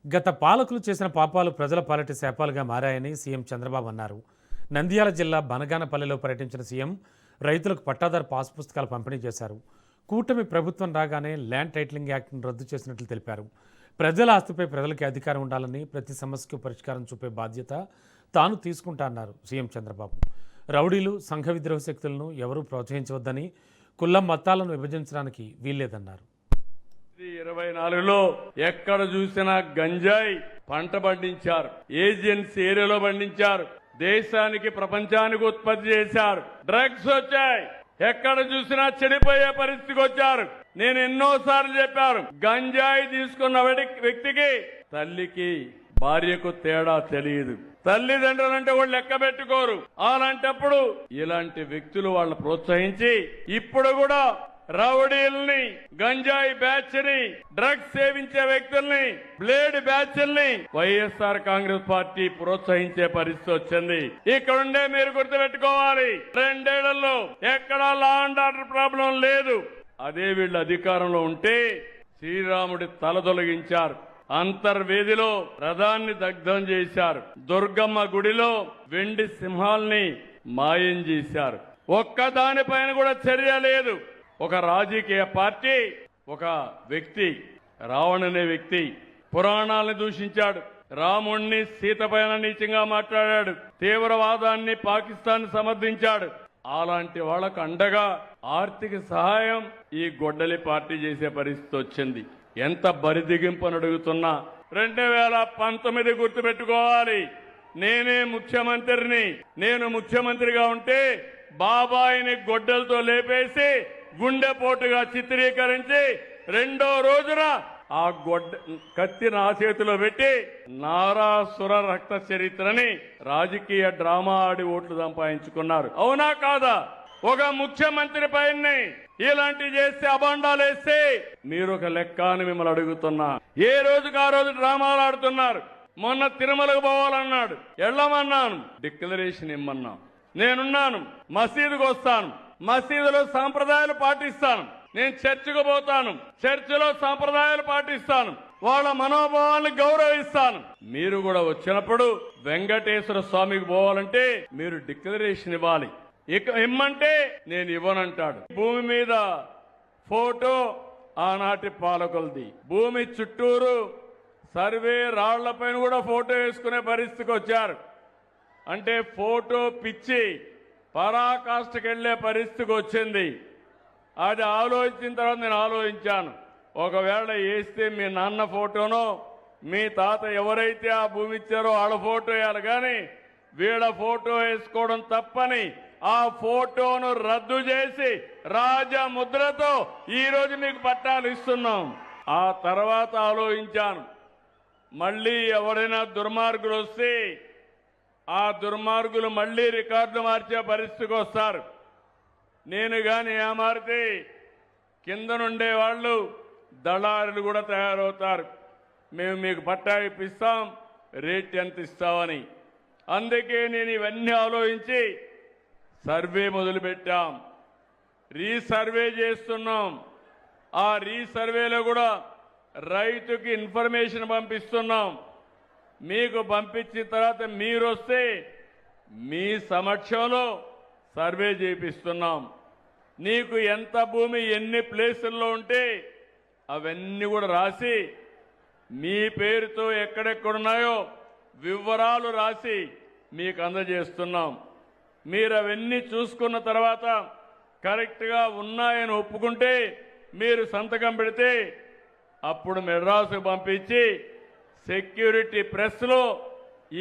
గత పాలకులు చేసిన పాపాలు ప్రజల పాలిటి శాపాలుగా మారాయని సీఎం చంద్రబాబు అన్నారు. నంద్యాల జిల్లా బనగానపల్లిలో పర్యటించిన సీఎం రైతులకు పట్టాదారు పాస్ పుస్తకాలు పంపిణీ చేశారు. కూటమి ప్రభుత్వం రాగానే ల్యాండ్ టైటిలింగ్ యాక్ట్ను రద్దు చేసినట్లు తెలిపారు. ప్రజల ఆస్తిపై ప్రజలకి అధికారం ఉండాలని, ప్రతి సమస్యకు పరిష్కారం చూపే బాధ్యత తాను తీసుకుంటా అన్నారు సీఎం చంద్రబాబు. రౌడీలు, సంఘ విద్రోహ శక్తులను ఎవరూ ప్రోత్సహించవద్దని, కుల మతాలను విభజించడానికి వీల్లేదన్నారు. 24లో ఎక్కడ చూసినా గంజాయి పంట పండించారు, ఏజెన్సీ ఏరియాలో పండించారు, దేశానికి ప్రపంచానికి ఉత్పత్తి చేశారు. డ్రగ్స్ వచ్చాయి, ఎక్కడ చూసినా చెడిపోయే పరిస్థితికి వచ్చారు. నేను ఎన్నోసార్లు చెప్పారు, గంజాయి తీసుకున్న వ్యక్తికి తల్లికి భార్యకు తేడా తెలియదు, తల్లిదండ్రులంటే వాళ్ళు లెక్క పెట్టుకోరు. అలాంటప్పుడు ఇలాంటి వ్యక్తులు వాళ్ళని ప్రోత్సహించి ఇప్పుడు కూడా రౌడీల్ని, గంజాయి బ్యాచ్ ని, డ్రగ్స్ సేవించే వ్యక్తుల్ని, బ్లేడ్ బ్యాచ్ల్ని వైఎస్ఆర్ కాంగ్రెస్ పార్టీ ప్రోత్సహించే పరిస్థితి వచ్చింది. ఇక్కడుండే మీరు గుర్తుపెట్టుకోవాలి, 2 ఏళ్లలో ఎక్కడా లా అండ్ ఆర్డర్ ప్రాబ్లం లేదు. అదే వీళ్ళు అధికారంలో ఉంటే శ్రీరాముడి తల తొలగించారు, అంతర్వేదిలో రథాన్ని దగ్ధం చేశారు, దుర్గమ్మ గుడిలో వెండి సింహాల్ని మాయం చేశారు. ఒక్కదానిపైన కూడా చర్య లేదు. ఒక రాజకీయ పార్టీ, ఒక వ్యక్తి, రావణ్ అనే వ్యక్తి పురాణాలను దూషించాడు, రాముణ్ణి సీత పైన నీచంగా మాట్లాడాడు, తీవ్రవాదాన్ని పాకిస్తాన్ సమర్థించాడు. అలాంటి వాళ్లకు అండగా ఆర్థిక సహాయం ఈ గొడ్డలి పార్టీ చేసే పరిస్థితి వచ్చింది. ఎంత బరిదిగింపని అడుగుతున్నా. 2019 గుర్తుపెట్టుకోవాలి, నేనే ముఖ్యమంత్రిని. నేను ముఖ్యమంత్రిగా ఉంటే బాబాయిని గొడ్డలతో లేపేసి గుండెపోటుగా చిత్రీకరించి 2వ రోజున ఆ కత్తి నా చేతిలో పెట్టి నారాసుర రక్త చరిత్రని రాజకీయ డ్రామా ఆడి ఓట్లు సంపాదించుకున్నారు. అవునా కాదా? ఒక ముఖ్యమంత్రి పైన ఇలాంటి చేస్తే, అబాండాలేస్తే మీరు ఒక లెక్క అని మిమ్మల్ని అడుగుతున్నా. ఏ రోజుకు ఆ రోజు డ్రామాలు ఆడుతున్నారు. మొన్న తిరుమలకు పోవాలన్నాడు, వెళ్ళమన్నాను, డిక్లరేషన్ ఇమ్మన్నాం. నేనున్నాను, మసీదుకు వస్తాను, మసీదులో సాంప్రదాయాలు పాటిస్తాను. నేను చర్చికి పోతాను, చర్చిలో సాంప్రదాయాలు పాటిస్తాను, వాళ్ళ మనోభావాలను గౌరవిస్తాను. మీరు కూడా వచ్చినప్పుడు వెంకటేశ్వర స్వామికి పోవాలంటే మీరు డిక్లరేషన్ ఇవ్వాలి. ఇక ఇమ్మంటే నేను ఇవ్వనంటాడు. భూమి మీద ఫోటో ఆనాటి పాలకులది, భూమి చుట్టూరు సర్వే రాళ్లపైన కూడా ఫోటో వేసుకునే పరిస్థితికి వచ్చారు. అంటే ఫోటో పిచ్చి పరాకాష్ఠకి వెళ్లే పరిస్థితికి వచ్చింది. అది ఆలోచించిన తర్వాత నేను ఆలోచించాను, ఒకవేళ వేస్తే మీ నాన్న ఫోటోనో మీ తాత ఎవరైతే ఆ భూమి ఇచ్చారో వాళ్ళ ఫోటో వేయాలి, కానీ వీళ్ళ ఫోటో వేసుకోవడం తప్పని ఆ ఫోటోను రద్దు చేసి రాజముద్రతో ఈరోజు మీకు పట్టాలు ఇస్తున్నాం. ఆ తర్వాత ఆలోచించాను, మళ్ళీ ఎవరైనా దుర్మార్గులు వస్తే ఆ దుర్మార్గులు మళ్లీ రికార్డు మార్చే పరిస్థితికి వస్తారు. నేను గాని ఏమారితే కింద నుండే వాళ్ళు దళారులు కూడా తయారవుతారు. మేము మీకు పట్టా ఇప్పిస్తాం, రేట్ ఎంత ఇస్తామని. అందుకే నేను ఇవన్నీ ఆలోచించి సర్వే మొదలుపెట్టాం, రీసర్వే చేస్తున్నాం. ఆ రీసర్వేలో కూడా రైతుకి ఇన్ఫర్మేషన్ పంపిస్తున్నాం. మీకు పంపించిన తర్వాత మీరు వస్తే మీ సమక్షంలో సర్వే చేపిస్తున్నాం. నీకు ఎంత భూమి ఎన్ని ప్లేసుల్లో ఉంటే అవన్నీ కూడా రాసి మీ పేరుతో ఎక్కడెక్కడున్నాయో వివరాలు రాసి మీకు అందజేస్తున్నాం. మీరు అవన్నీ చూసుకున్న తర్వాత కరెక్ట్గా ఉన్నాయని ఒప్పుకుంటే మీరు సంతకం పెడితే అప్పుడు మెడ్రాసుకు పంపించి సెక్యూరిటీ ప్రెస్లో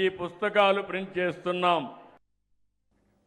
ఈ పుస్తకాలు ప్రింట్ చేస్తున్నాం.